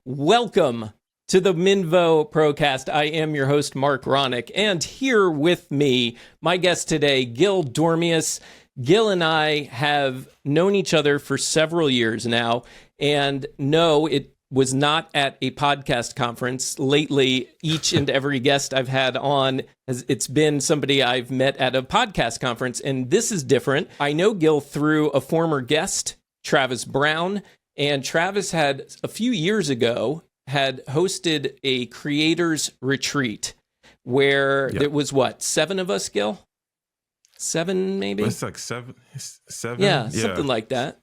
Welcome to the Minvo Procast. I am your host, Marc Ronick, and here with me, my guest today, Guil Dormeus. Guil and I have known each other for several years now, and no, it was not at a podcast conference. Lately, each and every guest I've had on, it's been somebody I've met at a podcast conference, and this is different. I know Guil through a former guest, Travis Brown, and Travis had, a few years ago, had hosted a creators retreat where there was, what, 7 of us, Guil? 7, maybe? It's like seven. Yeah, something like that.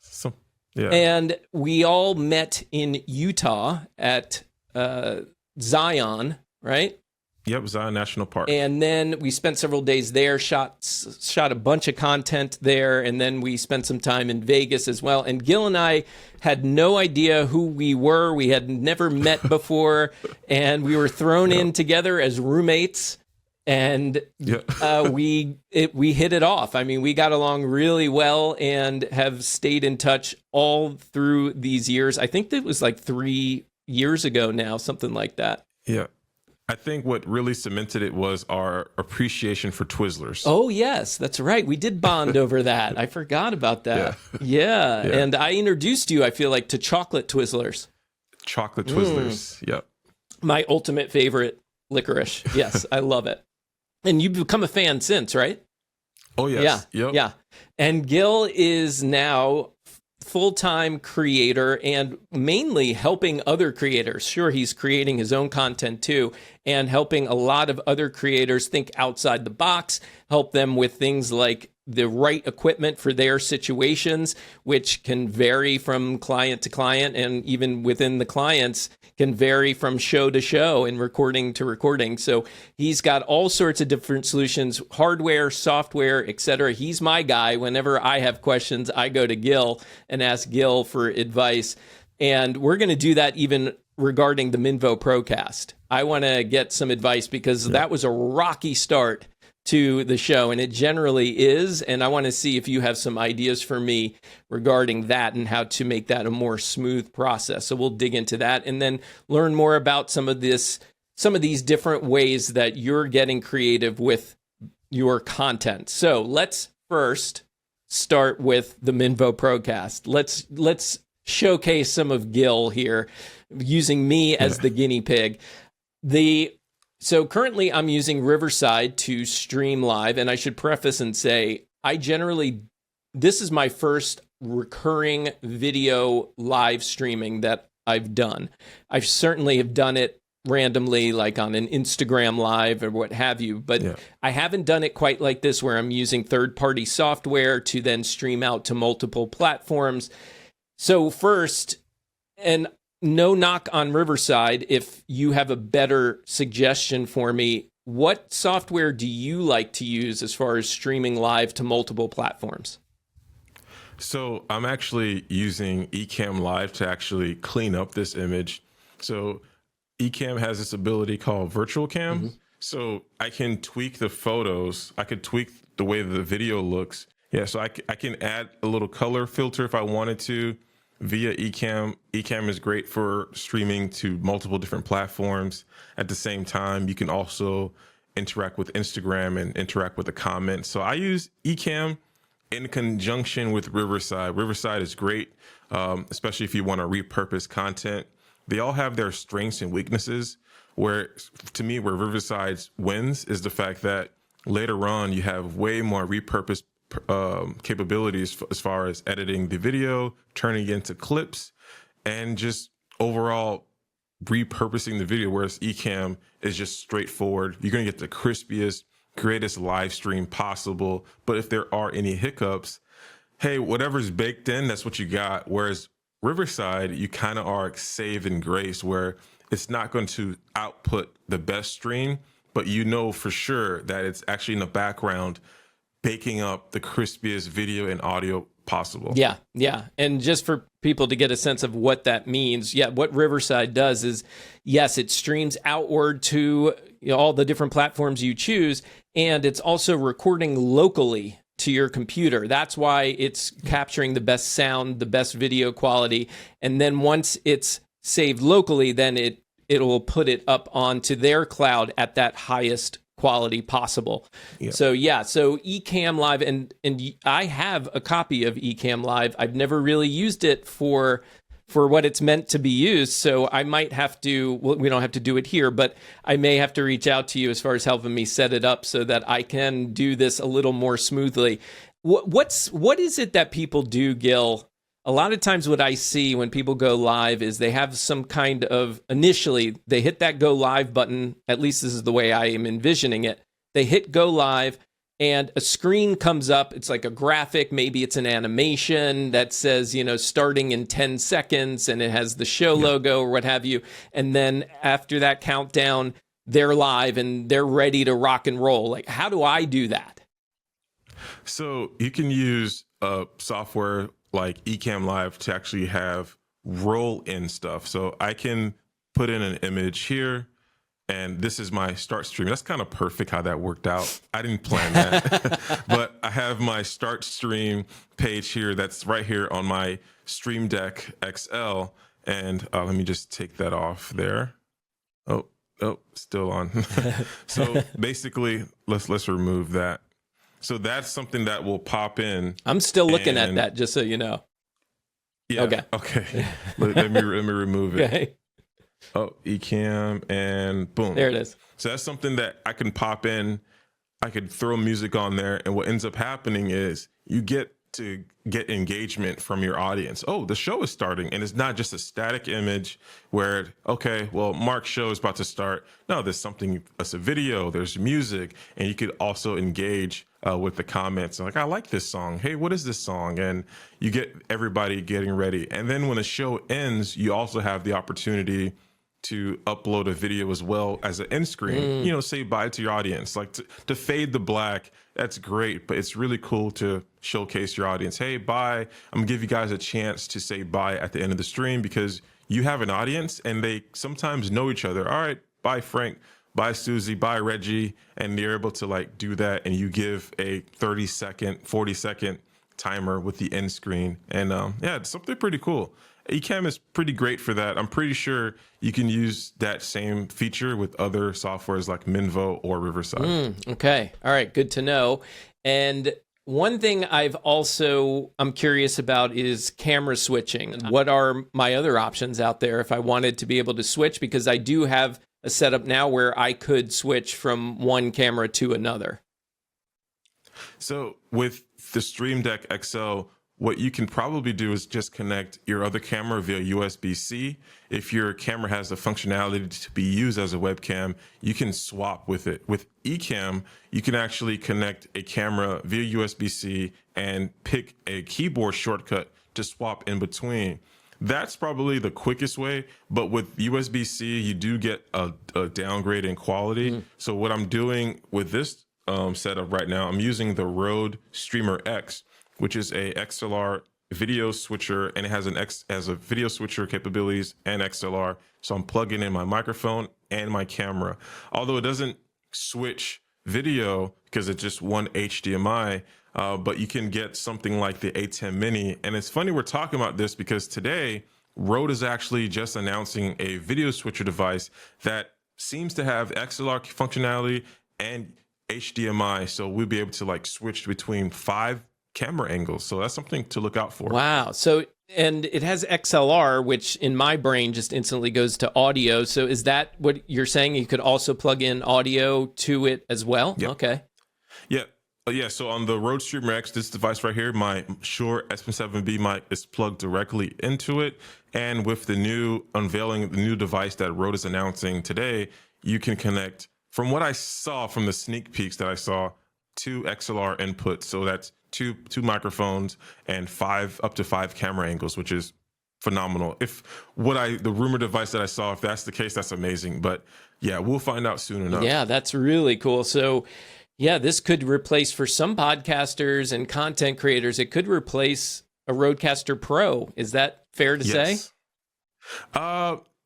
And we all met in Utah at Zion, right? Yep, Zion National Park. And then we spent several days there, shot a bunch of content there, and then we spent some time in Vegas as well. And Guil and I had no idea who we were. We had never met before, and we were thrown in together as roommates. And we hit it off. I mean, we got along really well and have stayed in touch all through these years. I think that was like 3 years ago now, something like that. Yeah. I think what really cemented it was our appreciation for Twizzlers. Oh, yes, that's right. We did bond over that. I forgot about that. Yeah. And I introduced you, I feel like, to chocolate Twizzlers. Chocolate Twizzlers, yep. My ultimate favorite licorice. Yes, I love it. And you've become a fan since, right? Oh, yes. Yeah. And Guil is now full-time creator and mainly helping other creators. Sure, he's creating his own content too, and helping a lot of other creators think outside the box, help them with things like the right equipment for their situations, which can vary from client to client, and even within the clients can vary from show to show and recording to recording. So he's got all sorts of different solutions, hardware, software, etc. He's my guy. Whenever I have questions, I go to Guil and ask Guil for advice. And we're going to do that even regarding the Minvo Procast. I want to get some advice because that was a rocky start to the show, and it generally is, and I want to see if you have some ideas for me regarding that and how to make that a more smooth process. So we'll dig into that and then learn more about some of these different ways that you're getting creative with your content. So let's first start with the Minvo Procast. Let's showcase some of Guil here, using me as the guinea pig. So currently I'm using Riverside to stream live, and I should preface and say, this is my first recurring video live streaming that I've done. I certainly have done it randomly, like on an Instagram live or what have you, but I haven't done it quite like this where I'm using third-party software to then stream out to multiple platforms. So first, and no knock on Riverside, if you have a better suggestion for me, what software do you like to use as far as streaming live to multiple platforms? So I'm actually using Ecamm Live to actually clean up this image. So Ecamm has this ability called Virtual Cam. So I can tweak the photos. I could tweak the way the video looks. Yeah, so I can add a little color filter if I wanted to via Ecamm. Ecamm is great for streaming to multiple different platforms. At the same time, you can also interact with Instagram and interact with the comments. So I use Ecamm in conjunction with Riverside. Riverside is great, especially if you want to repurpose content. They all have their strengths and weaknesses, where Riverside wins is the fact that later on you have way more repurposed capabilities as far as editing the video, turning it into clips, and just overall repurposing the video, whereas Ecamm is just straightforward. You're going to get the crispiest, greatest live stream possible. But if there are any hiccups, hey, whatever's baked in, that's what you got. Whereas Riverside, you kind of are saved in grace, where it's not going to output the best stream, but you know for sure that it's actually in the background baking up the crispiest video and audio possible. Yeah. And just for people to get a sense of what that means, what Riverside does is, yes, it streams outward to all the different platforms you choose, and it's also recording locally to your computer. That's why it's capturing the best sound, the best video quality. And then once it's saved locally, then it'll put it up onto their cloud at that highest quality possible. Yep. So so Ecamm Live, and I have a copy of Ecamm Live. I've never really used it for what it's meant to be used. So I might have to, well, we don't have to do it here, but I may have to reach out to you as far as helping me set it up so that I can do this a little more smoothly. What is it that people do, Guil? A lot of times what I see when people go live is they have some kind of, initially, they hit that go live button. At least this is the way I am envisioning it. They hit go live and a screen comes up. It's like a graphic. Maybe it's an animation that says, starting in 10 seconds, and it has the show logo or what have you. And then after that countdown, they're live and they're ready to rock and roll. Like, how do I do that? So you can use software like Ecamm Live to actually have roll-in stuff. So I can put in an image here, and this is my start stream. That's kind of perfect how that worked out. I didn't plan that, but I have my start stream page here. That's right here on my Stream Deck XL. And let me just take that off there. Oh, still on. So basically, let's remove that. So that's something that will pop in. I'm still looking at that, just so you know. Yeah. Okay. let me remove it. Okay. Oh, Ecamm, and boom. There it is. So that's something that I can pop in. I could throw music on there, and what ends up happening is you get to get engagement from your audience. Oh, the show is starting, and it's not just a static image where, okay, well, Mark's show is about to start. No, there's something, it's a video, there's music, and you could also engage with the comments. Like, I like this song. Hey, what is this song? And you get everybody getting ready. And then when the show ends, you also have the opportunity to upload a video as well as an end screen, say bye to your audience. Like to fade the black, that's great, but it's really cool to showcase your audience. Hey, bye. I'm gonna give you guys a chance to say bye at the end of the stream because you have an audience and they sometimes know each other. All right, bye Frank, bye Susie, bye Reggie. And they're able to do that, and you give a 30-second, 40-second timer with the end screen. And it's something pretty cool. Ecamm is pretty great for that. I'm pretty sure you can use that same feature with other softwares like Minvo or Riverside. Okay. All right. Good to know. And one thing I'm curious about is camera switching. What are my other options out there if I wanted to be able to switch? Because I do have a setup now where I could switch from one camera to another. So with the Stream Deck XL, what you can probably do is just connect your other camera via USB-C. If your camera has the functionality to be used as a webcam, you can swap with it. With Ecamm, you can actually connect a camera via USB-C and pick a keyboard shortcut to swap in between. That's probably the quickest way, but with USB-C, you do get a downgrade in quality. So what I'm doing with this setup right now, I'm using the Rode Streamer X, which is a XLR video switcher, and it has a video switcher capabilities and XLR. So I'm plugging in my microphone and my camera. Although it doesn't switch video because it's just one HDMI, but you can get something like the A10 Mini. And it's funny we're talking about this because today Rode is actually just announcing a video switcher device that seems to have XLR functionality and HDMI. So we'll be able to switch between 5 camera angles. So that's something to look out for. Wow. So, and it has XLR, which in my brain just instantly goes to audio. So is that what you're saying? You could also plug in audio to it as well? Yep. Okay. Yeah. So on the Rode Streamer X, this device right here, my Shure SM7B mic is plugged directly into it. And with the new device that Rode is announcing today, you can connect, from what I saw from the sneak peeks that I saw, 2 XLR inputs. So that's two microphones and up to 5 camera angles, which is phenomenal. The rumor device that I saw, if that's the case, that's amazing. But yeah, we'll find out soon enough. Yeah, that's really cool. So yeah, this could replace, for some podcasters and content creators, it could replace a Rodecaster Pro. Is that fair to say?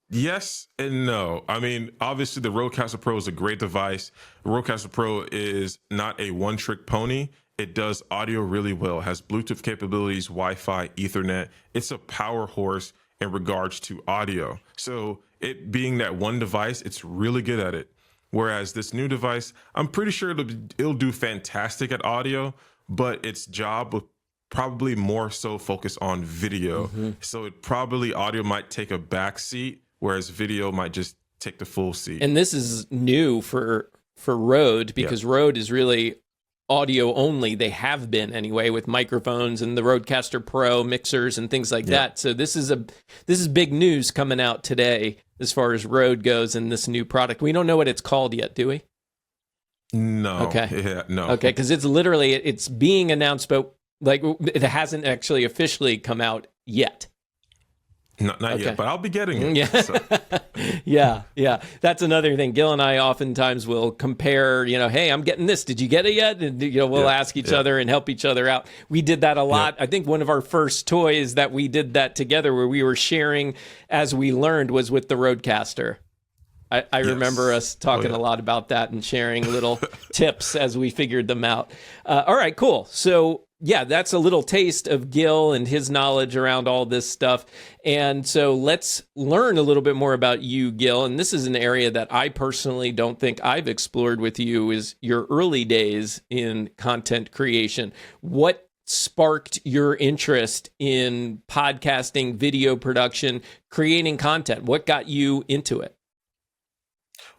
Yes and no. I mean, obviously the Rodecaster Pro is a great device. The Rodecaster Pro is not a one-trick pony. It does audio really well. It has Bluetooth capabilities, Wi-Fi, Ethernet. It's a power horse, in regards to audio. So it being that one device, it's really good at it. Whereas this new device, I'm pretty sure it'll do fantastic at audio, but its job will probably more so focus on video. So audio might take a back seat, whereas video might just take the full seat. And this is new for Rode, because Rode is really audio only. They have been anyway, with microphones and the Rodecaster Pro mixers and things like that. So this is big news coming out today as far as Rode goes and this new product. We don't know what it's called yet, do we? No. Okay. Yeah, no. Okay, because it's being announced, but like it hasn't actually officially come out yet. Not yet, but I'll be getting it. Yeah. So. yeah. That's another thing. Gil and I oftentimes will compare, hey, I'm getting this. Did you get it yet? And, we'll ask each other and help each other out. We did that a lot. I think one of our first toys that we did that together, where we were sharing as we learned, was with the Rodecaster. I remember us talking a lot about that and sharing little tips as we figured them out. All right, cool. So, that's a little taste of Gil and his knowledge around all this stuff. And so let's learn a little bit more about you, Gil. And this is an area that I personally don't think I've explored with you, is your early days in content creation. What sparked your interest in podcasting, video production, creating content? What got you into it?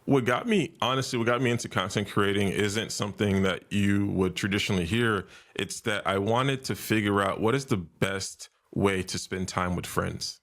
What got me into content creating isn't something that you would traditionally hear. It's that I wanted to figure out what is the best way to spend time with friends.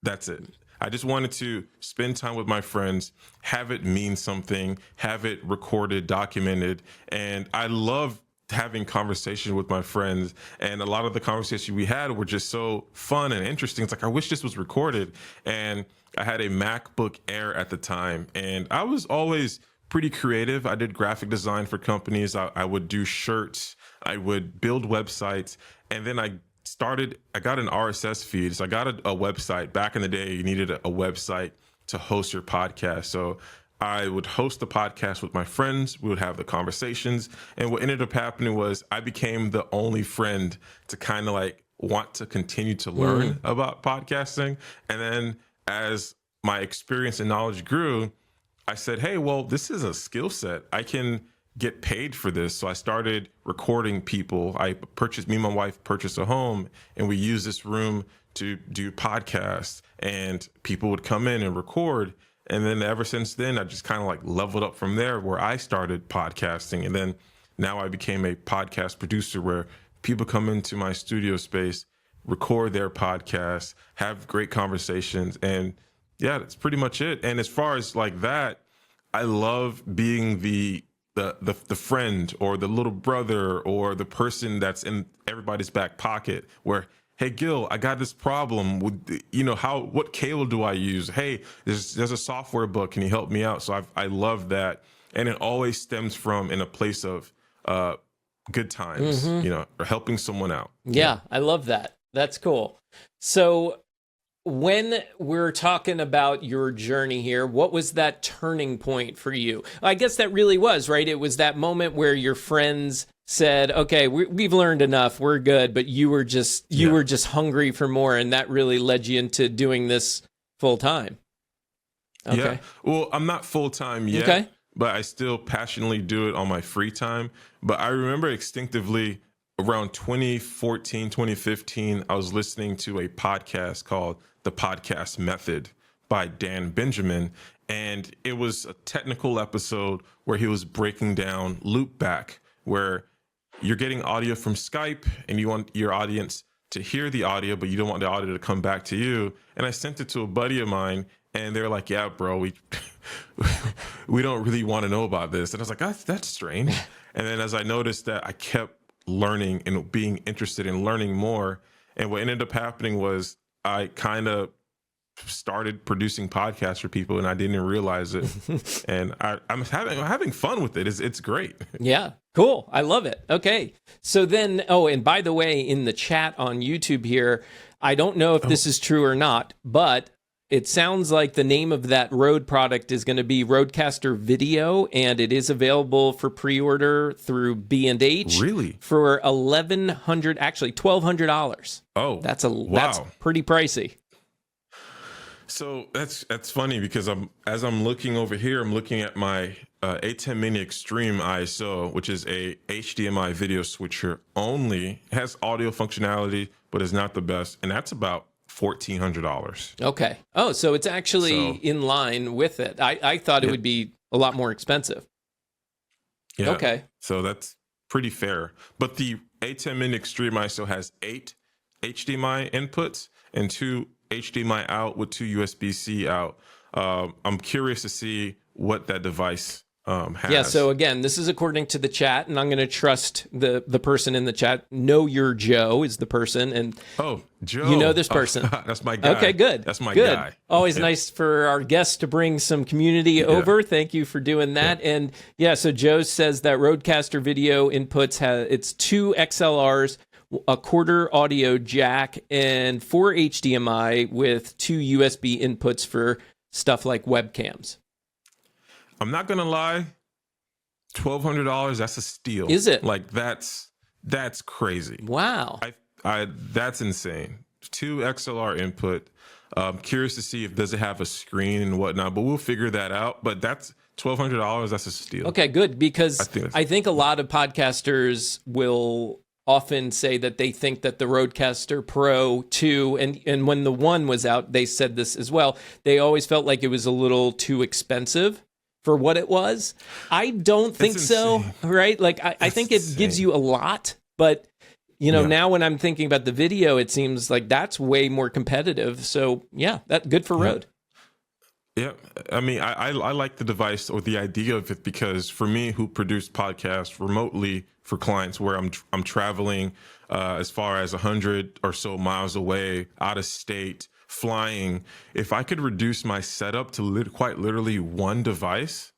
That's it. I just wanted to spend time with my friends, have it mean something, have it recorded, documented. And I love having conversation with my friends. And a lot of the conversations we had were just so fun and interesting. It's like, I wish this was recorded. And I had a MacBook Air at the time, and I was always pretty creative. I did graphic design for companies. I would do shirts. I would build websites. And then I got an RSS feed. So I got a website. Back in the day, you needed a website to host your podcast. So I would host the podcast with my friends. We would have the conversations. And what ended up happening was I became the only friend to kind of like want to continue to learn about podcasting. And then as my experience and knowledge grew, I said, hey, well, this is a skill set. I can get paid for this. So I started recording people. Me and my wife purchased a home, and we used this room to do podcasts, and people would come in and record. And then ever since then, I just kind of like leveled up from there, where I started podcasting. And then now I became a podcast producer, where people come into my studio space, record their podcasts, have great conversations. And that's pretty much it. And as far as like that, I love being the friend or the little brother or the person that's in everybody's back pocket, where, hey, Gil, I got this problem with, what cable do I use? Hey, there's a software book. Can you help me out? So I love that. And it always stems from in a place of good times, or helping someone out. Yeah, I love that. That's cool. So when we're talking about your journey here, what was that turning point for you? I guess that really was, right? It was that moment where your friends said, okay, we've learned enough, we're good, but you were just hungry for more, and that really led you into doing this full time. Okay. Yeah. Well, I'm not full time yet, but I still passionately do it on my free time. But I remember instinctively around 2014, 2015, I was listening to a podcast called The Podcast Method by Dan Benjamin. And it was a technical episode where he was breaking down loopback, where you're getting audio from Skype and you want your audience to hear the audio, but you don't want the audio to come back to you. And I sent it to a buddy of mine, and they're like, yeah, bro, we don't really want to know about this. And I was like, that's strange. And then as I noticed that, I kept learning and being interested in learning more. And what ended up happening was I kind of started producing podcasts for people, and I didn't even realize it. And I'm having fun with it. It's great. Yeah, cool. I love it. Okay. So then, and by the way, in the chat on YouTube here, I don't know if this is true or not, but it sounds like the name of that Rode product is going to be Rodecaster Video, and it is available for pre-order through B&H. Really? For $1,200, actually $1,200. Oh, that's wow. That's pretty pricey. So that's funny because as I'm looking over here, I'm looking at my A10 Mini Extreme ISO, which is a HDMI video switcher only. It has audio functionality, but is not the best, and that's about $1,400. Okay. Oh, so it's actually So in line with it. I thought it yeah, would be a lot more expensive. yeah. Okay. So that's pretty fair. But the A10 Mini Extreme ISO has 8 HDMI inputs and 2 HDMI out with 2 USB-C out. I'm curious to see what that device has. Yeah, so again, this is according to the chat, and I'm going to trust the person in the chat. Know Your Joe is the person, and Oh, Joe. you know this person. That's my guy. Okay, good. That's my good. guy. Always Yeah. nice for our guests to bring some community over. Thank you for doing that. Yeah. And yeah, so Joe says that Rodecaster video inputs it's 2 XLRs, a quarter audio jack, and 4 HDMI with 2 USB inputs for stuff like webcams. I'm not gonna lie, $1,200. That's a steal. Is it? Like that's crazy. Wow. I that's insane. 2 XLR input. Curious to see if does it have a screen and whatnot, but we'll figure that out. But that's $1,200. That's a steal. Okay, good, because I I think a lot of podcasters will often say that they think that the Rodecaster Pro 2, and when the 1 was out, they said this as well, they always felt like it was a little too expensive for what it was. I don't think so, right? Like, I think it gives you a lot, but, you know, now when I'm thinking about the video, it seems like that's way more competitive. So, yeah, that good for Rode. Yeah, I mean, I like the device or the idea of it because for me, who produce podcasts remotely for clients, where I'm traveling as far as 100 or so miles away, out of state, flying. If I could reduce my setup to quite literally one device.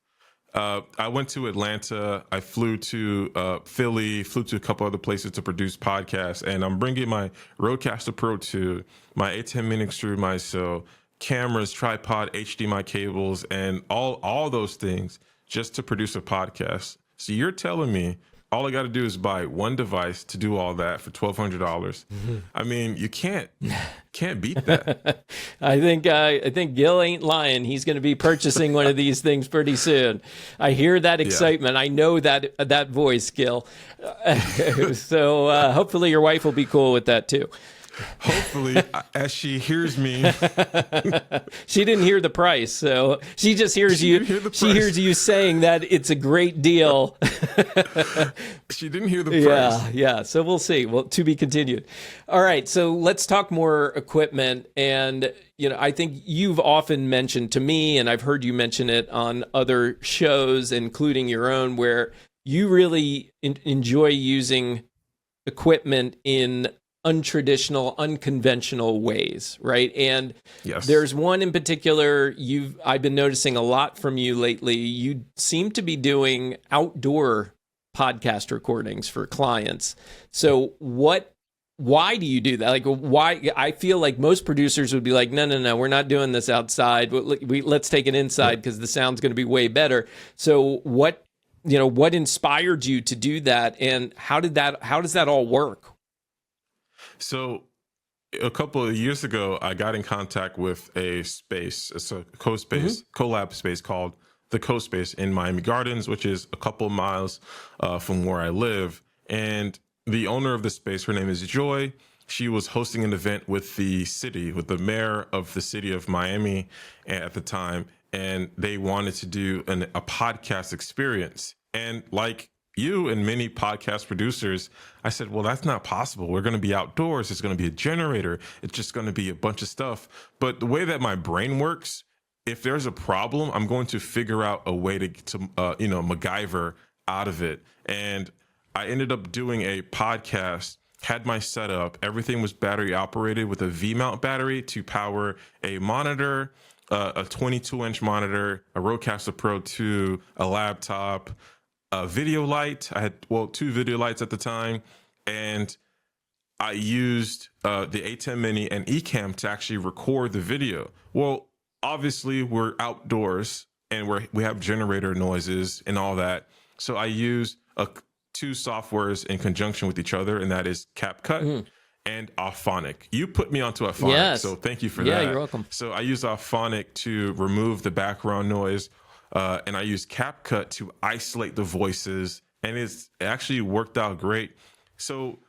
I went to Atlanta. I flew to Philly, flew to a couple other places to produce podcasts, and I'm bringing my Rodecaster Pro 2, my A10 Mini Extreme ISO, cameras, tripod, HDMI cables, and all those things just to produce a podcast. So you're telling me all I got to do is buy one device to do all that for $1,200. I mean, you can't beat that. I think Guil ain't lying. He's going to be purchasing one of these things pretty soon. I hear that excitement. I know that voice, Guil. So hopefully your wife will be cool with that too. Hopefully, as she hears me. She didn't hear the price, so she just hears you. She hears you saying that it's a great deal. She didn't hear the price. Yeah. So we'll see. Well, to be continued. All right. So let's talk more equipment. And I think you've often mentioned to me, and I've heard you mention it on other shows, including your own, where you really enjoy using equipment in untraditional, unconventional ways, right? And there's one in particular I've been noticing a lot from you lately. You seem to be doing outdoor podcast recordings for clients. So why do you do that? Like, why? I feel like most producers would be like, no, we're not doing this outside. Let's take it inside because the sound's going to be way better. So what inspired you to do that, and how does that all work? So a couple of years ago, I got in contact with a space. It's a collab space called the Co-Space in Miami Gardens, which is a couple miles from where I live. And the owner of the space, her name is Joy. She was hosting an event with with the mayor of the city of Miami at the time. And they wanted to do a podcast experience. And like you and many podcast producers, I said, well, that's not possible. We're going to be outdoors. It's going to be a generator. It's just going to be a bunch of stuff. But the way that my brain works, if there's a problem, I'm going to figure out a way to MacGyver out of it. And I ended up doing a podcast, had my setup. Everything was battery operated with a V-mount battery to power a monitor, a 22-inch monitor, a Rodecaster Pro 2, a laptop, a video light. I had, 2 video lights at the time, and I used the A10 Mini and Ecamm to actually record the video. Well, obviously we're outdoors and we have generator noises and all that. So I used 2 softwares in conjunction with each other, and that is CapCut and Auphonic. You put me onto Auphonic, Yes. so thank you for Yeah, that. you're welcome. So I use Auphonic to remove the background noise, and I use CapCut to isolate the voices, and it actually worked out great. So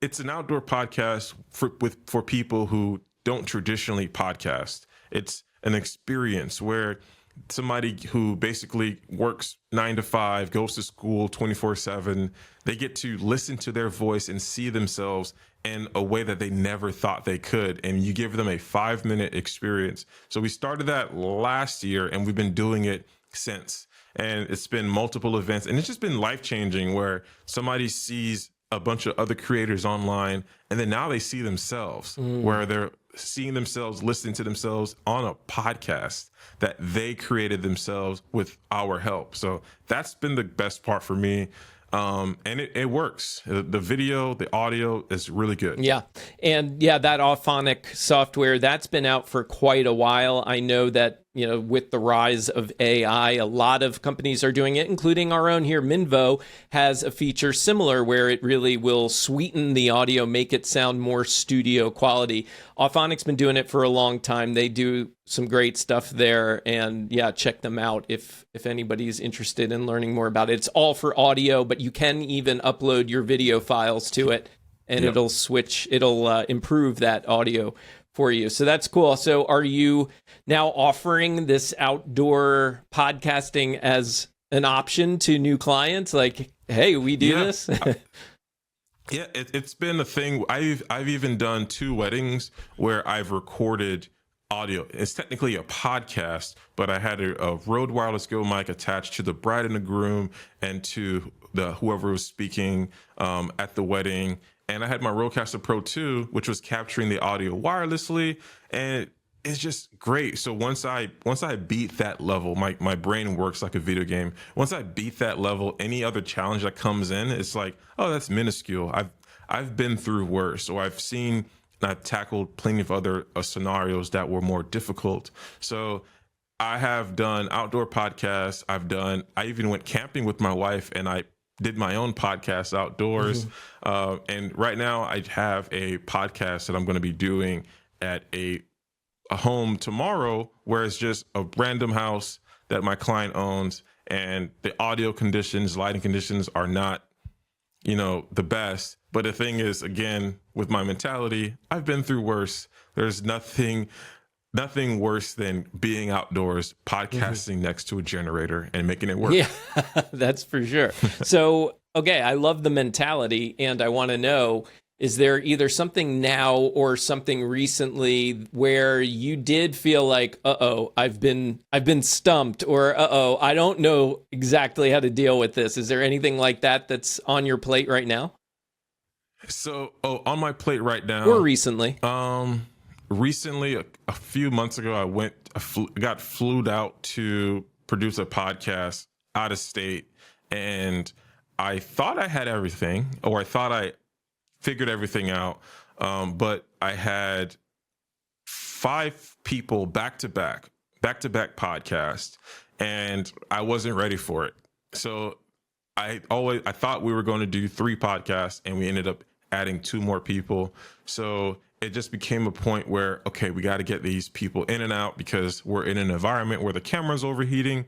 it's an outdoor podcast for people who don't traditionally podcast. It's an experience where somebody who basically works 9 to 5, goes to school 24/7, they get to listen to their voice and see themselves in a way that they never thought they could. And you give them a 5-minute experience. So we started that last year and we've been doing it since. And it's been multiple events and it's just been life changing where somebody sees a bunch of other creators online and then now they see themselves where they're seeing themselves, listening to themselves on a podcast that they created themselves with our help. So that's been the best part for me. And it works. The video, the audio is really good. Yeah. And yeah, that Auphonic software, that's been out for quite a while. I know that, with the rise of AI, a lot of companies are doing it, including our own here. Minvo has a feature similar where it really will sweeten the audio, make it sound more studio quality. Auphonic's been doing it for a long time. They do some great stuff there. And yeah, check them out if anybody's interested in learning more about it. It's all for audio, but you can even upload your video files to it and it'll improve that audio for you. So that's cool. So are you now offering this outdoor podcasting as an option to new clients? Like, hey, we do this? Yeah, it's been a thing. I've even done 2 weddings where I've recorded audio. It's technically a podcast, but I had a Rode Wireless Go mic attached to the bride and the groom and to whoever was speaking at the wedding. And I had my Rodecaster Pro 2, which was capturing the audio wirelessly, and it's just great. So once I beat that level, my brain works like a video game. Once I beat that level, any other challenge that comes in, it's like, oh, that's minuscule. I've been through worse, or I've tackled plenty of other scenarios that were more difficult. So I have done outdoor podcasts. I even went camping with my wife, and I did my own podcast outdoors. And right now I have a podcast that I'm going to be doing at a home tomorrow, where it's just a random house that my client owns, and the audio conditions, lighting conditions are not, the best. But the thing is, again, with my mentality, I've been through worse. There's nothing worse than being outdoors, podcasting next to a generator and making it work. Yeah, that's for sure. So, okay, I love the mentality, and I want to know, is there either something now or something recently where you did feel like, I've been stumped, or I don't know exactly how to deal with this? Is there anything like that that's on your plate right now? So, on my plate right now, or recently? Recently, a few months ago, I got flued out to produce a podcast out of state, and I thought I had everything, or I thought I figured everything out, but I had 5 people back-to-back podcasts, and I wasn't ready for it. So I thought we were going to do 3 podcasts, and we ended up adding 2 more people. So it just became a point where, okay, we got to get these people in and out because we're in an environment where the camera's overheating.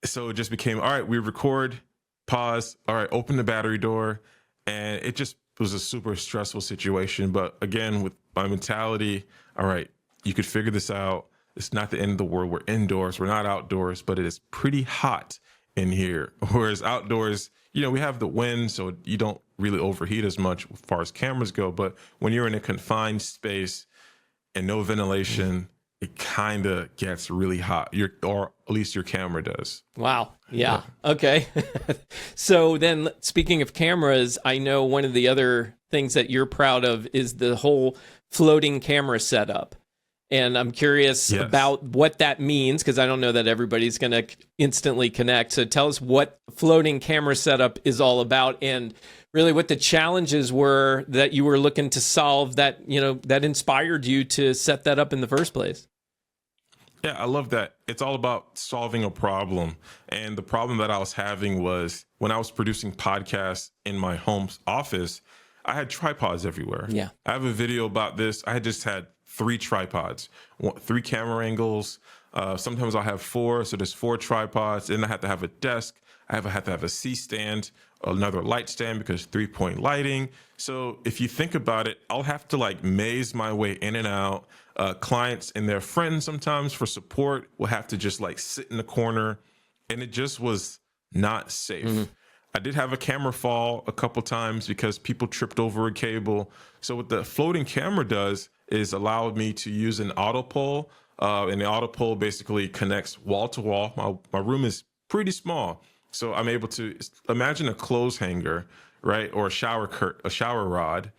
So it just became, all right, we record, pause, all right, open the battery door. And it was a super stressful situation. But again, with my mentality, all right, you could figure this out. It's not the end of the world. We're indoors. We're not outdoors, but it is pretty hot in here. Whereas outdoors, we have the wind, so you don't really overheat as much as far as cameras go. But when you're in a confined space and no ventilation, it kind of gets really hot, or at least your camera does. Wow. Yeah. Okay. So then, speaking of cameras, I know one of the other things that you're proud of is the whole floating camera setup. And I'm curious about what that means, because I don't know that everybody's going to instantly connect. So tell us what floating camera setup is all about, and really what the challenges were that you were looking to solve that, that inspired you to set that up in the first place. Yeah, I love that. It's all about solving a problem. And the problem that I was having was when I was producing podcasts in my home office, I had tripods everywhere. Yeah. I have a video about this. I had just had 3 tripods, 3 camera angles. Sometimes I'll have 4, so there's 4 tripods. Then I have to have a desk. I have to have a C-stand, another light stand because 3-point lighting. So if you think about it, I'll have to like maze my way in and out. Clients and their friends sometimes for support will have to just like sit in the corner, and it just was not safe. I did have a camera fall a couple times because people tripped over a cable. So what the floating camera does is allow me to use an auto pole, and the auto pole basically connects wall to wall. My room is pretty small, so I'm able to imagine a clothes hanger, right, or a shower rod,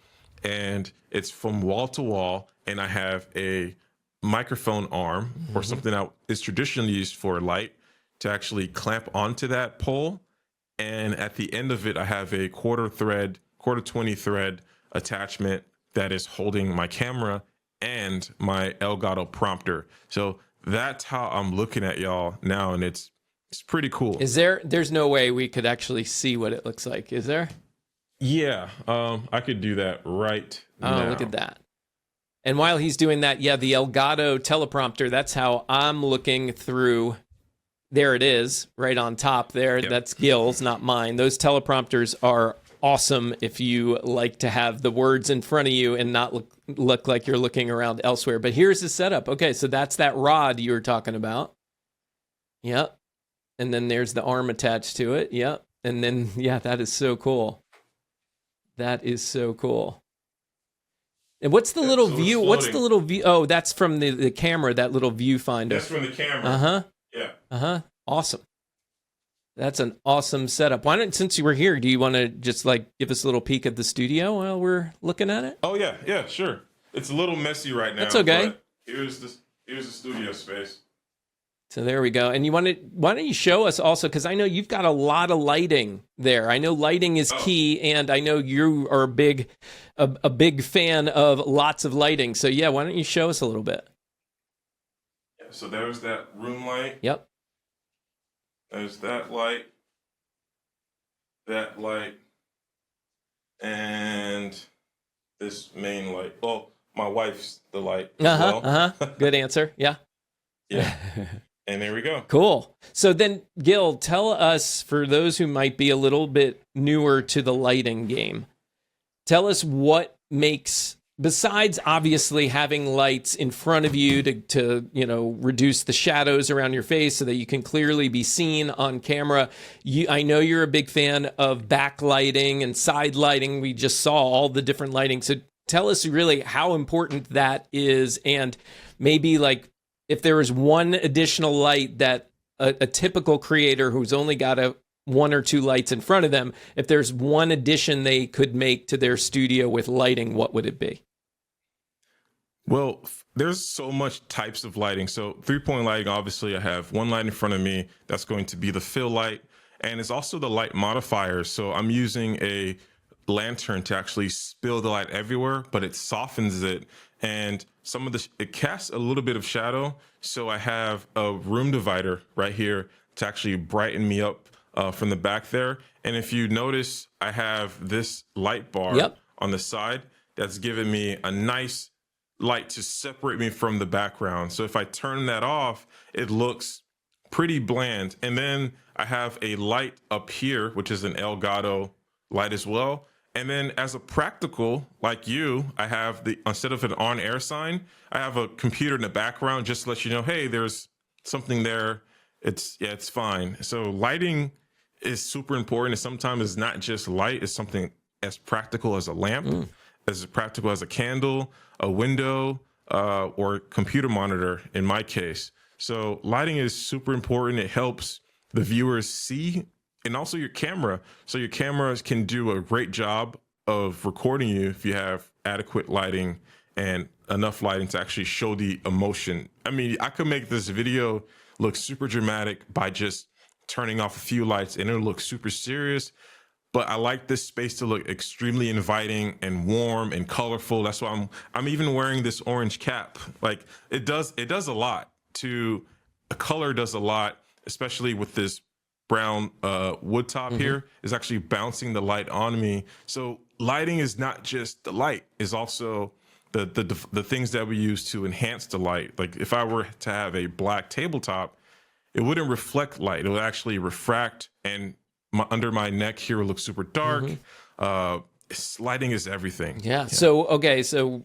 and it's from wall to wall, and I have a microphone arm or something that is traditionally used for light to actually clamp onto that pole. And at the end of it, I have a quarter 20 thread attachment that is holding my camera and my Elgato prompter. So that's how I'm looking at y'all now, and it's pretty cool. There's no way we could actually see what it looks like, is there? Yeah, I could do that right now. Oh, look at that. And while he's doing that, yeah, the Elgato teleprompter, that's how I'm looking through. There it is, right on top there. Yep. That's Gil's, not mine. Those teleprompters are awesome if you like to have the words in front of you and not look like you're looking around elsewhere. But here's the setup. Okay, so that's that rod you were talking about. Yep. And then there's the arm attached to it. Yep. And then, yeah, that is so cool. That is so cool. And what's the little view? What's the little view? Oh, that's from the camera, that little viewfinder. That's from the camera. Uh-huh. Yeah. Awesome. That's an awesome setup. Why don't, since you were here, do you want to just like give us a little peek at the studio while we're looking at it? Oh yeah, sure. It's a little messy right now. That's okay. But here's the studio space. So there we go. And why don't you show us also, because I know you've got a lot of lighting there. I know lighting is key, and I know you are a big fan of lots of lighting. So yeah, why don't you show us a little bit? Yeah, so there's that room light. Yep. There's that light, and this main light. Oh, my wife's the light as well. Good answer. Yeah. Yeah. And there we go. Cool. So then, Guil, tell us, for those who might be a little bit newer to the lighting game, tell us what makes, besides obviously having lights in front of you to reduce the shadows around your face so that you can clearly be seen on camera. I know you're a big fan of backlighting and side lighting. We just saw all the different lighting. So tell us really how important that is, and maybe like if there is one additional light that a typical creator who's only got one or two lights in front of them, if there's one addition they could make to their studio with lighting, what would it be? Well, there's so much types of lighting. So 3-point lighting, obviously I have one light in front of me. That's going to be the fill light. And it's also the light modifiers. So I'm using a lantern to actually spill the light everywhere, but it softens it. And it casts a little bit of shadow. So I have a room divider right here to actually brighten me up from the back there. And if you notice, I have this light bar on the side that's giving me a nice light to separate me from the background. So if I turn that off, it looks pretty bland. And then I have a light up here, which is an Elgato light as well. And then as a practical, like you, I have instead of an on-air sign, I have a computer in the background just to let you know, hey, there's something there. It's fine. So lighting is super important. And sometimes it's not just light, it's something as practical as a lamp, as practical as a candle, a window, or computer monitor in my case. So lighting is super important. It helps the viewers see, and also your camera. So your cameras can do a great job of recording you if you have adequate lighting and enough lighting to actually show the emotion. I mean, I could make this video look super dramatic by just turning off a few lights and it'll look super serious. But I like this space to look extremely inviting and warm and colorful. That's why I'm even wearing this orange cap. Like it does a lot a color does a lot, especially with this brown wood top here is actually bouncing the light on me. So lighting is not just the light, is also the things that we use to enhance the light. Like if I were to have a black tabletop, it wouldn't reflect light. It would actually refract, and under my neck here would look super dark. Lighting is everything. Yeah. So, okay. So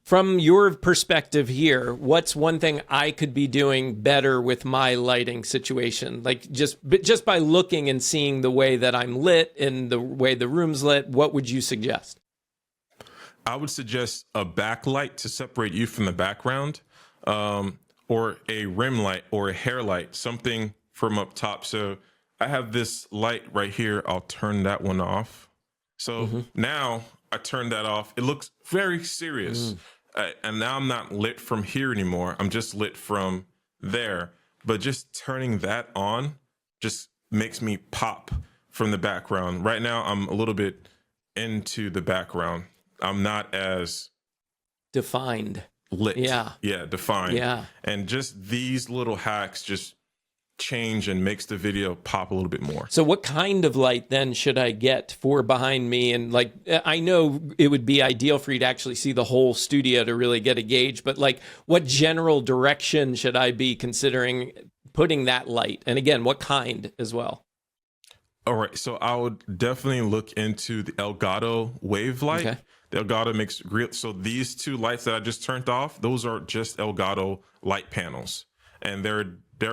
from your perspective here, what's one thing I could be doing better with my lighting situation? Like just by looking and seeing the way that I'm lit and the way the room's lit, what would you suggest? I would suggest a backlight to separate you from the background, or a rim light or a hair light, something from up top. So I have this light right here. I'll turn that one off. So now I turn that off. It looks very serious. And now I'm not lit from here anymore. I'm just lit from there. But just turning that on just makes me pop from the background. Right now, I'm a little bit into the background. I'm not as defined. Lit. Yeah. Yeah, defined. Yeah. And just these little hacks just change and makes the video pop a little bit more. So what kind of light then should I get for behind me? And like, I know it would be ideal for you to actually see the whole studio to really get a gauge, but like what general direction should I be considering putting that light? And again, what kind as well? All right. So I would definitely look into the Elgato wave light. Okay. The Elgato makes great. So these two lights that I just turned off, those are just Elgato light panels, and they're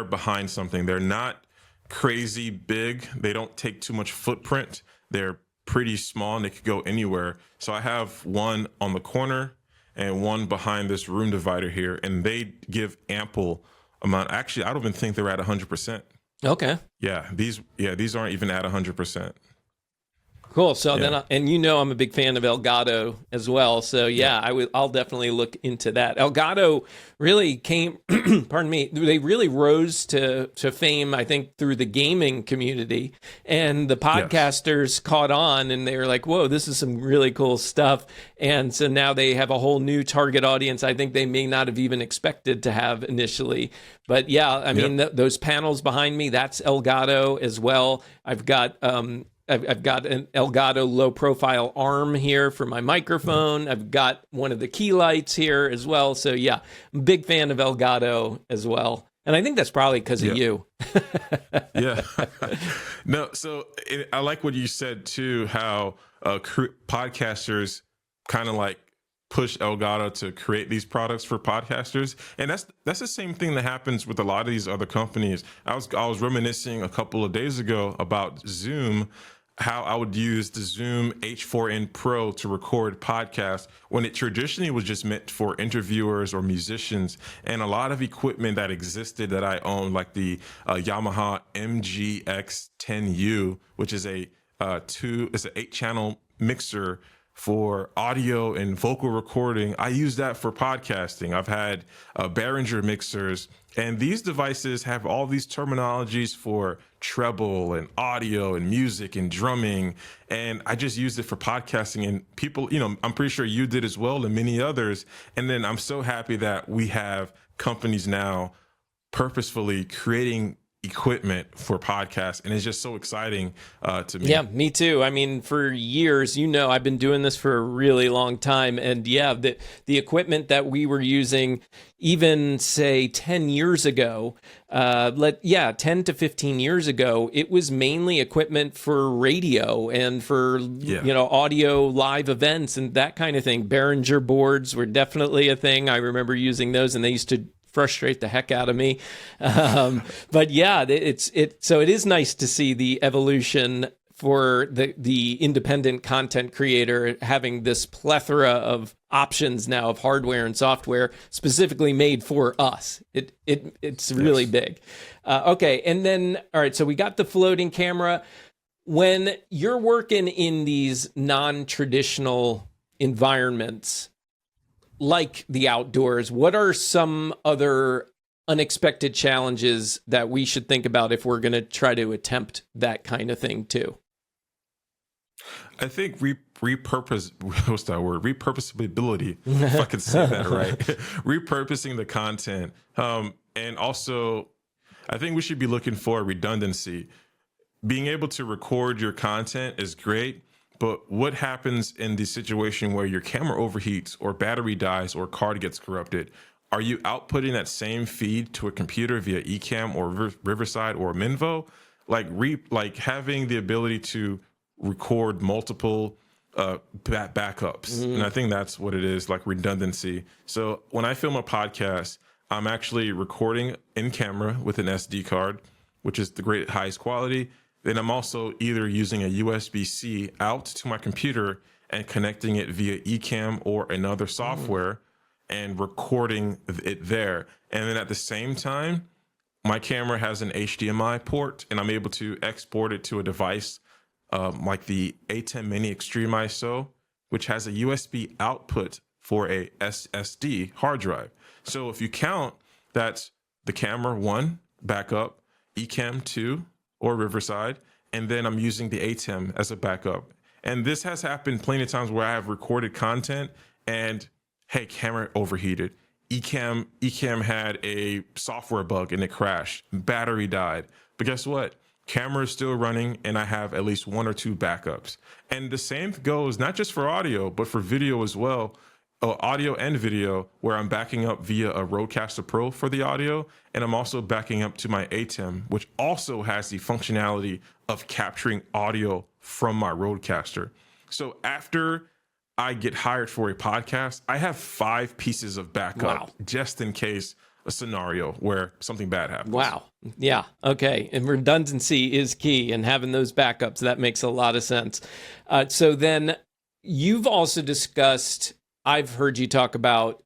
behind something. They're not crazy big. They don't take too much footprint. They're pretty small and they could go anywhere. So I have one on the corner and one behind this room divider here, and they give ample amount. Actually, I don't even think they're at 100%. Okay. Yeah, these aren't even at 100%. Cool. So then, and I'm a big fan of Elgato as well. So I'll definitely look into that. Elgato really came, pardon me, they really rose to fame, I think, through the gaming community, and the podcasters caught on, and they were like, whoa, this is some really cool stuff. And so now they have a whole new target audience. I think they may not have even expected to have initially. But yeah, I mean, those panels behind me, that's Elgato as well. I've got an Elgato low profile arm here for my microphone. I've got one of the key lights here as well. So yeah, I'm a big fan of Elgato as well. And I think that's probably because of you. Yeah. No, so I like what you said too, how podcasters kind of like push Elgato to create these products for podcasters. And that's the same thing that happens with a lot of these other companies. I was reminiscing a couple of days ago about Zoom, how I would use the Zoom H4n Pro to record podcasts when it traditionally was just meant for interviewers or musicians. And a lot of equipment that existed that I own, like the Yamaha MGX10U, which is it's an 8-channel mixer for audio and vocal recording. I use that for podcasting. I've had Behringer mixers, and these devices have all these terminologies for treble and audio and music and drumming. And I just used it for podcasting, and people, I'm pretty sure you did as well, and many others. And then I'm so happy that we have companies now purposefully creating equipment for podcasts, and it's just so exciting to me. Yeah, me too. I mean, for years, I've been doing this for a really long time, and the equipment that we were using, even say 10 years ago, 10 to 15 years ago, it was mainly equipment for radio and for audio live events and that kind of thing. Behringer boards were definitely a thing. I remember using those, and they used to frustrate the heck out of me. But yeah, so it is nice to see the evolution for the independent content creator having this plethora of options now of hardware and software specifically made for us. It's really big. Okay. And then, all right, so we got the floating camera. When you're working in these non-traditional environments, like the outdoors, what are some other unexpected challenges that we should think about if we're going to try to attempt that kind of thing too? I think repurposability, if I could say that right. Repurposing the content. And also, I think we should be looking for redundancy. Being able to record your content is great, But what happens in the situation where your camera overheats or battery dies or card gets corrupted? Are you outputting that same feed to a computer via Ecamm or Riverside or Minvo? Like having the ability to record multiple backups. And I think that's what it is, like redundancy. So when I film a podcast, I'm actually recording in camera with an SD card, which is the great highest quality. Then I'm also either using a USB-C out to my computer and connecting it via Ecamm or another software and recording it there. And then at the same time, my camera has an HDMI port and I'm able to export it to a device like the A10 Mini Extreme ISO, which has a USB output for a SSD hard drive. So if you count, that's the camera 1 backup, Ecamm 2 or Riverside, and then I'm using the ATEM as a backup. And this has happened plenty of times where I have recorded content and hey, camera overheated. Ecamm had a software bug and it crashed. Battery died. But guess what? Camera is still running and I have at least 1 or 2 backups. And the same goes not just for audio, but for video as well. Audio and video, where I'm backing up via a Rodecaster Pro for the audio, and I'm also backing up to my ATEM, which also has the functionality of capturing audio from my Rodecaster. So after I get hired for a podcast, I have 5 pieces of backup just in case a scenario where something bad happens. Wow. Yeah. Okay. And redundancy is key, and having those backups, that makes a lot of sense. So then you've also discussed, I've heard you talk about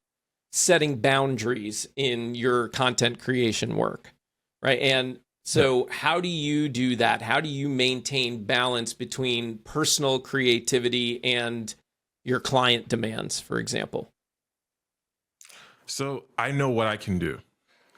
setting boundaries in your content creation work, right? And so how do you do that? How do you maintain balance between personal creativity and your client demands, for example? So I know what I can do.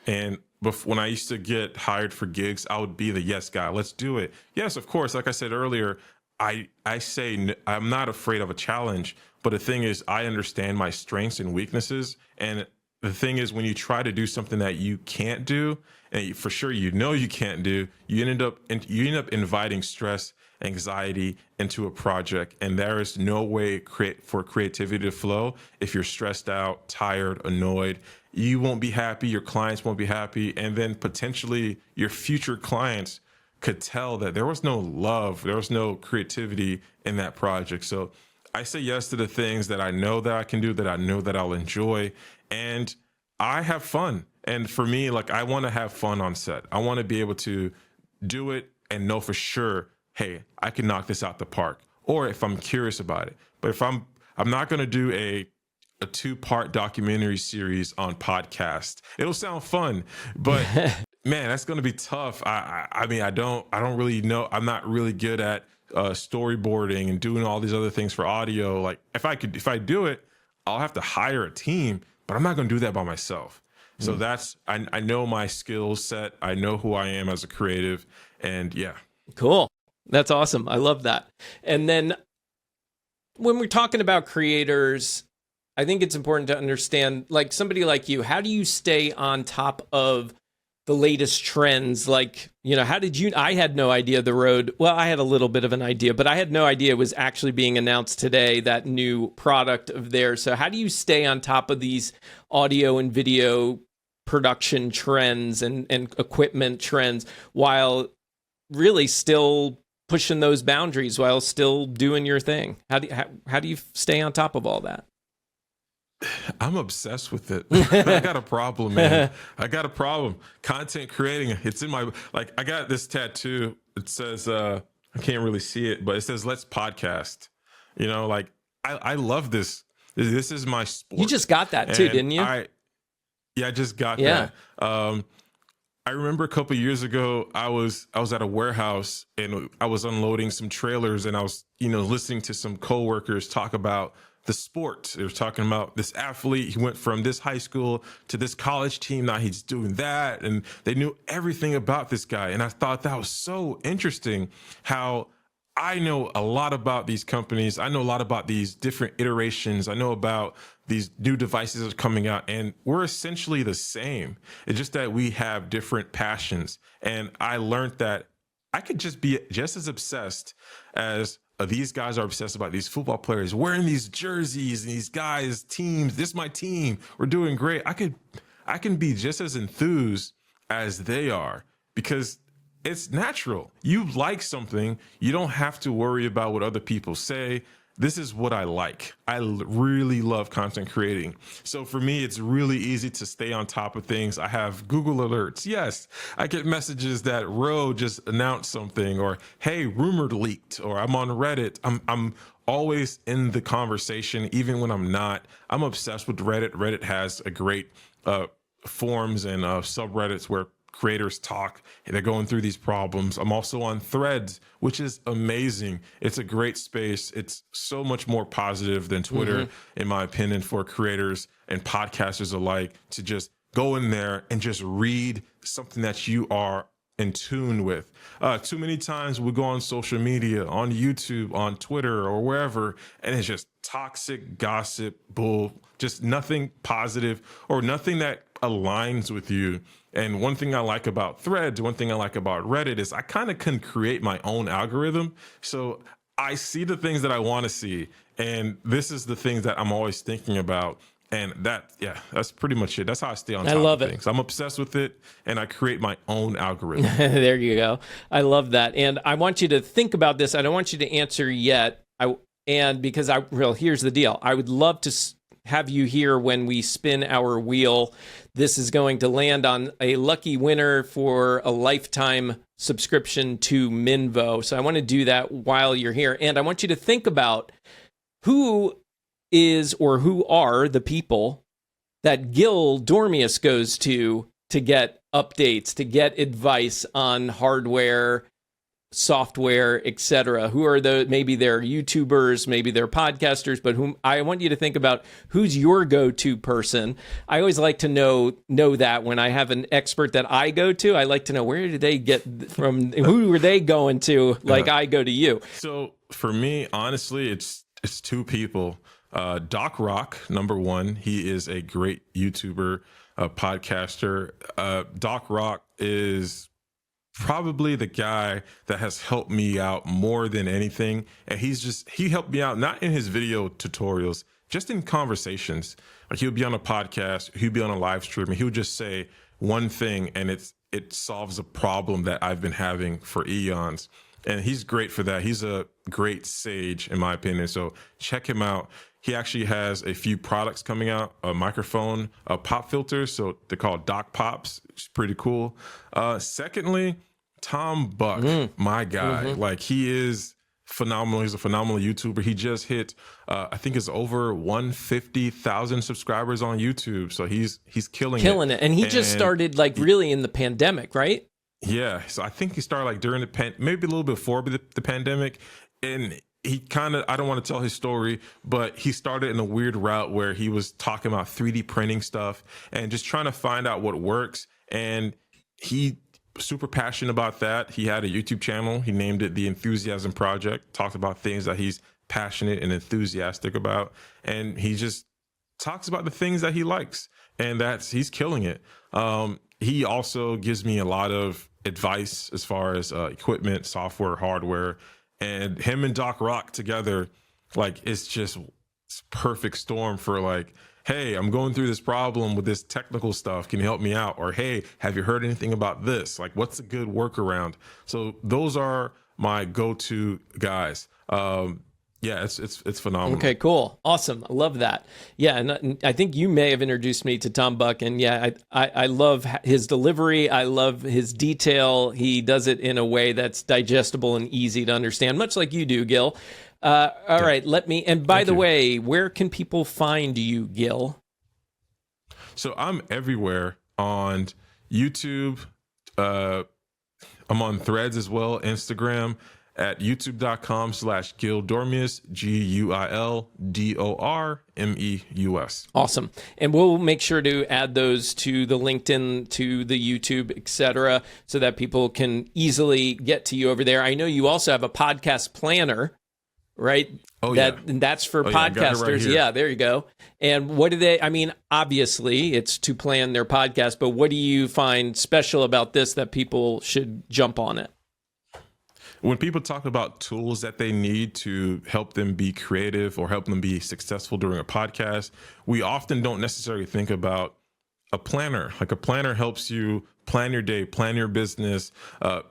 And when I used to get hired for gigs, I would be the yes guy. Let's do it. Yes, of course. Like I said earlier, I say I'm not afraid of a challenge. But the thing is, I understand my strengths and weaknesses. And the thing is, when you try to do something that you can't do, and for sure you know you can't do, you end up inviting stress, anxiety into a project. And there is no way for creativity to flow if you're stressed out, tired, annoyed. You won't be happy. Your clients won't be happy. And then potentially your future clients could tell that there was no love, there was no creativity in that project. So I say yes to the things that I know that I can do, that I know that I'll enjoy, and I have fun. And for me, like, I want to have fun on set. I want to be able to do it and know for sure, hey, I can knock this out the park. Or if I'm curious about it. But if I'm not going to do a 2-part documentary series on podcast. It'll sound fun, but man, that's going to be tough. I mean, I don't really know. I'm not really good at storyboarding and doing all these other things for audio. Like if I do it, I'll have to hire a team, but I'm not going to do that by myself. So I know my skill set. I know who I am as a creative, and yeah. Cool. That's awesome. I love that. And then when we're talking about creators, I think it's important to understand, like somebody like you, how do you stay on top of the latest trends? Like, how did you, I had no idea I had a little bit of an idea, but I had no idea it was actually being announced today, that new product of theirs. So how do you stay on top of these audio and video production trends and equipment trends while really still pushing those boundaries, while still doing your thing? How do you stay on top of all that? I'm obsessed with it. I got a problem, man. I got a problem. Content creating, it's in my, like, I got this tattoo. It says, I can't really see it, but it says, let's podcast. Like, I love this. This is my sport. You just got that too, didn't you? I just got that. I remember a couple of years ago, I was at a warehouse and I was unloading some trailers, and I was, listening to some coworkers talk about the sport. They were talking about this athlete. He went from this high school to this college team. Now he's doing that. And they knew everything about this guy. And I thought that was so interesting, how I know a lot about these companies. I know a lot about these different iterations. I know about these new devices that are coming out, and we're essentially the same. It's just that we have different passions. And I learned that I could just be just as obsessed as these guys are obsessed about these football players wearing these jerseys and these guys, teams. This is my team. We're doing great. I can be just as enthused as they are because it's natural. You like something. You don't have to worry about what other people say. This is what I like. I really love content creating. So for me, it's really easy to stay on top of things. I have Google alerts. Yes, I get messages that Ro just announced something, or hey, rumor leaked, or I'm on Reddit. I'm always in the conversation, even when I'm not. I'm obsessed with Reddit. Reddit has a great forums and subreddits where creators talk. They're going through these problems. I'm also on Threads, which is amazing. It's a great space. It's so much more positive than Twitter, in my opinion, for creators and podcasters alike to just go in there and just read something that you are in tune with. Too many times we go on social media, on YouTube, on Twitter, or wherever, and it's just toxic gossip, bull, just nothing positive or nothing that aligns with you. And one thing I like about Threads, one thing I like about Reddit is I kind of can create my own algorithm. So I see the things that I want to see. And this is the things that I'm always thinking about. And that's pretty much it. That's how I stay on top of things. I'm obsessed with it, and I create my own algorithm. There you go. I love that. And I want you to think about this. I don't want you to answer yet. Here's the deal. I would love to have you here when we spin our wheel. This is going to land on a lucky winner for a lifetime subscription to Minvo. So I want to do that while you're here. And I want you to think about who is or who are the people that Guil Dormeus goes to get updates, to get advice on hardware, software, etc. Who are maybe they're YouTubers, maybe they're podcasters, but whom I want you to think about who's your go-to person. I always like to know that when I have an expert that I go to, I like to know where did they get from, who are they going to, like I go to you. So for me, honestly, it's two people. Doc Rock, number one. He is a great YouTuber, podcaster. Doc Rock is probably the guy that has helped me out more than anything. And he helped me out, not in his video tutorials, just in conversations. Like he'll be on a podcast, he'll be on a live stream, and he'll just say one thing and it solves a problem that I've been having for eons. And he's great for that. He's a great sage, in my opinion. So check him out. He actually has a few products coming out, a microphone, a pop filter. So they're called Doc Pops, which is pretty cool. Secondly, Tom Buck, my guy. Like he is phenomenal. He's a phenomenal YouTuber. He just hit, I think it's over 150,000 subscribers on YouTube. So he's killing it. And he just started like really in the pandemic, right? Yeah. So I think he started like during maybe a little bit before the pandemic. And he kind of, I don't want to tell his story, but he started in a weird route where he was talking about 3D printing stuff and just trying to find out what works. And he super passionate about that. He had a YouTube channel. He named it The Enthusiasm Project, talked about things that he's passionate and enthusiastic about. And he just talks about the things that he likes, and he's killing it. He also gives me a lot of advice as far as equipment, software, hardware. And him and Doc Rock together, like, it's perfect storm for like, hey, I'm going through this problem with this technical stuff. Can you help me out? Or, hey, have you heard anything about this? Like, what's a good workaround? So those are my go-to guys. Yeah, it's phenomenal. Okay, cool. Awesome. I love that. Yeah, and I think you may have introduced me to Tom Buck, and yeah, I love his delivery. I love his detail. He does it in a way that's digestible and easy to understand, much like you do, Guil. All right, and by the way, where can people find you, Guil? So I'm everywhere on YouTube. I'm on Threads as well, Instagram, at youtube.com/Guil Dormeus, GuilDormeus. Awesome. And we'll make sure to add those to the LinkedIn, to the YouTube, etc., so that people can easily get to you over there. I know you also have a podcast planner, right? Oh, and that's for podcasters. Yeah, there you go. And what do they, obviously it's to plan their podcast, but what do you find special about this that people should jump on it? when people talk about tools that they need to help them be creative or help them be successful during a podcast, we often don't necessarily think about a planner. Like a planner helps you plan your day, plan your business,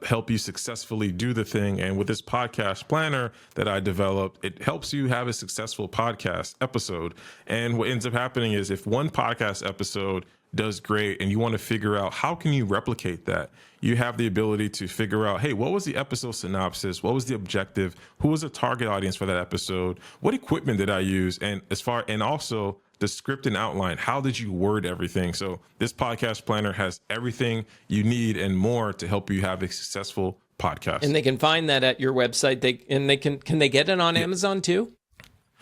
help you successfully do the thing. And with this podcast planner that I developed, it helps you have a successful podcast episode. And what ends up happening is if one podcast episode does great and you want to figure out how can you replicate that, you have the ability to figure out, hey, what was the episode synopsis? What was the objective? Who was the target audience for that episode? What equipment did I use? And also the script and outline. How did you word everything? So this podcast planner has everything you need and more to help you have a successful podcast. And they can find that at your website. Can they get it on Amazon too?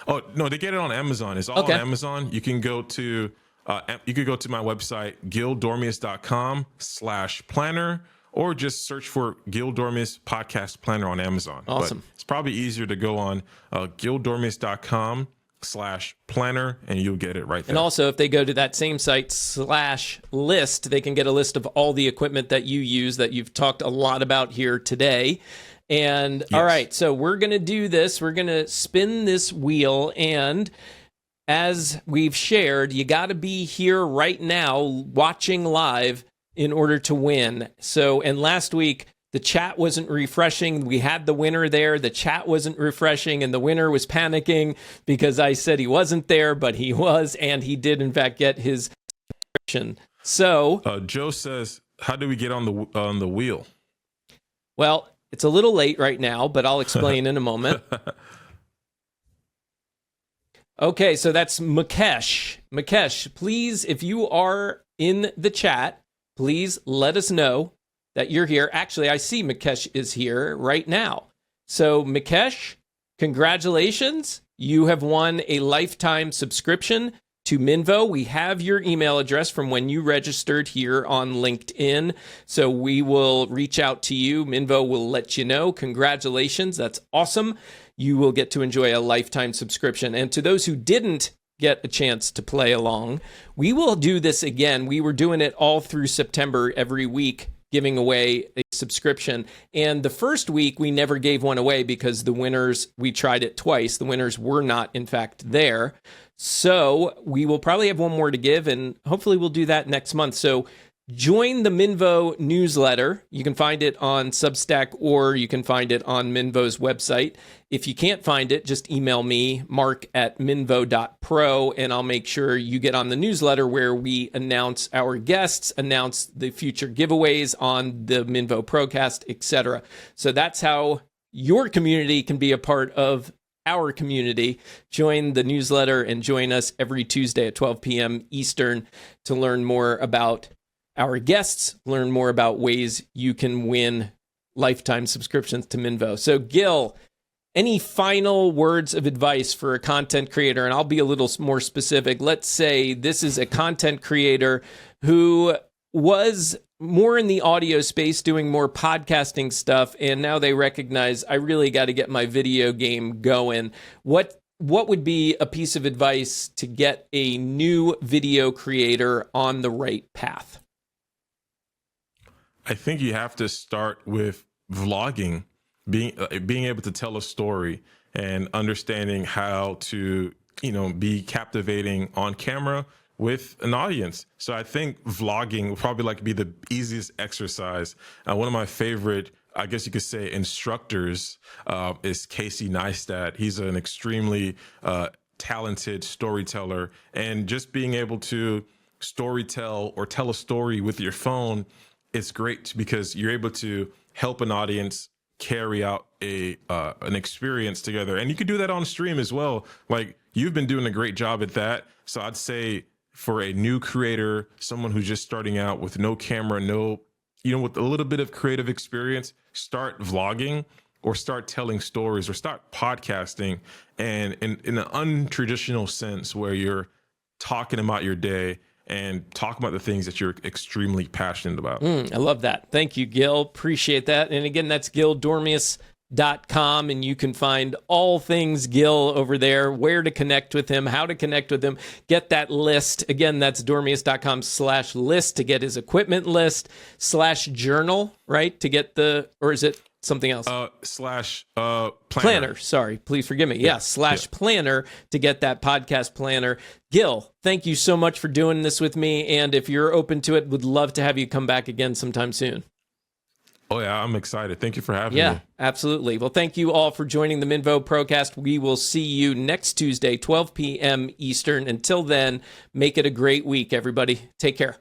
Oh, no, they get it on Amazon. It's all on Amazon. You can go to my website, guildormeus.com/planner, or just search for Guil Dormeus Podcast Planner on Amazon. Awesome. But it's probably easier to go on guildormeus.com/planner and you'll get it right there. And also, if they go to that same site /list, they can get a list of all the equipment that you use that you've talked a lot about here today. And all right, so we're going to do this. We're going to spin this wheel. And as we've shared, you got to be here right now watching live in order to win. So, and last week, the chat wasn't refreshing. We had the winner there. The chat wasn't refreshing, and the winner was panicking because I said he wasn't there, but he was, and he did, in fact, get his subscription. So, Joe says, how do we get on the wheel? Well, it's a little late right now, but I'll explain in a moment. Okay, so that's Mukesh. Mukesh, please, if you are in the chat, please let us know that you're here. Actually, I see Mukesh is here right now. So, Mukesh, congratulations. You have won a lifetime subscription to Minvo. We have your email address from when you registered here on LinkedIn. So we will reach out to you. Minvo will let you know. Congratulations. That's awesome. You will get to enjoy a lifetime subscription. And to those who didn't get a chance to play along, we will do this again. We were doing it all through September every week, giving away a subscription. And the first week, we never gave one away because the winners, we tried it twice. The winners were not, in fact, there. So we will probably have one more to give, and hopefully we'll do that next month. So join the Minvo newsletter. You can find it on Substack, or you can find it on Minvo's website. If you can't find it, just email me, mark@minvo.pro, and I'll make sure you get on the newsletter where we announce our guests, announce the future giveaways on the Minvo Procast, etc. So that's how your community can be a part of our community. Join the newsletter and join us every Tuesday at 12 p.m. Eastern to learn more about our guests, learn more about ways you can win lifetime subscriptions to Minvo. So, Guil, any final words of advice for a content creator? And I'll be a little more specific. Let's say this is a content creator who was more in the audio space, doing more podcasting stuff, and now they recognize, I really got to get my video game going. What would be a piece of advice to get a new video creator on the right path? I think you have to start with vlogging, being able to tell a story and understanding how to, be captivating on camera with an audience. So I think vlogging would probably be the easiest exercise. One of my favorite, I guess you could say, instructors is Casey Neistat. He's an extremely talented storyteller, and just being able to storytell or tell a story with your phone, it's great because you're able to help an audience carry out an experience together. And you could do that on stream as well. Like, you've been doing a great job at that. So I'd say for a new creator, someone who's just starting out with no camera, with a little bit of creative experience, start vlogging or start telling stories or start podcasting, and in an untraditional sense where you're talking about your day and talking about the things that you're extremely passionate about. I love that. Thank you, Guil. Appreciate that. And again, that's guildormeus.com, and you can find all things Guil over there, where to connect with him, how to connect with him, get that list. Again, that's dormeus.com/list to get his equipment list, /journal, right? To get or is it something else. Slash planner. Sorry, please forgive me. Yeah, slash planner to get that podcast planner. Gil, thank you so much for doing this with me. And if you're open to it, would love to have you come back again sometime soon. Oh, yeah, I'm excited. Thank you for having me. Yeah, absolutely. Well, thank you all for joining the Minvo Procast. We will see you next Tuesday, 12 p.m. Eastern. Until then, make it a great week, everybody. Take care.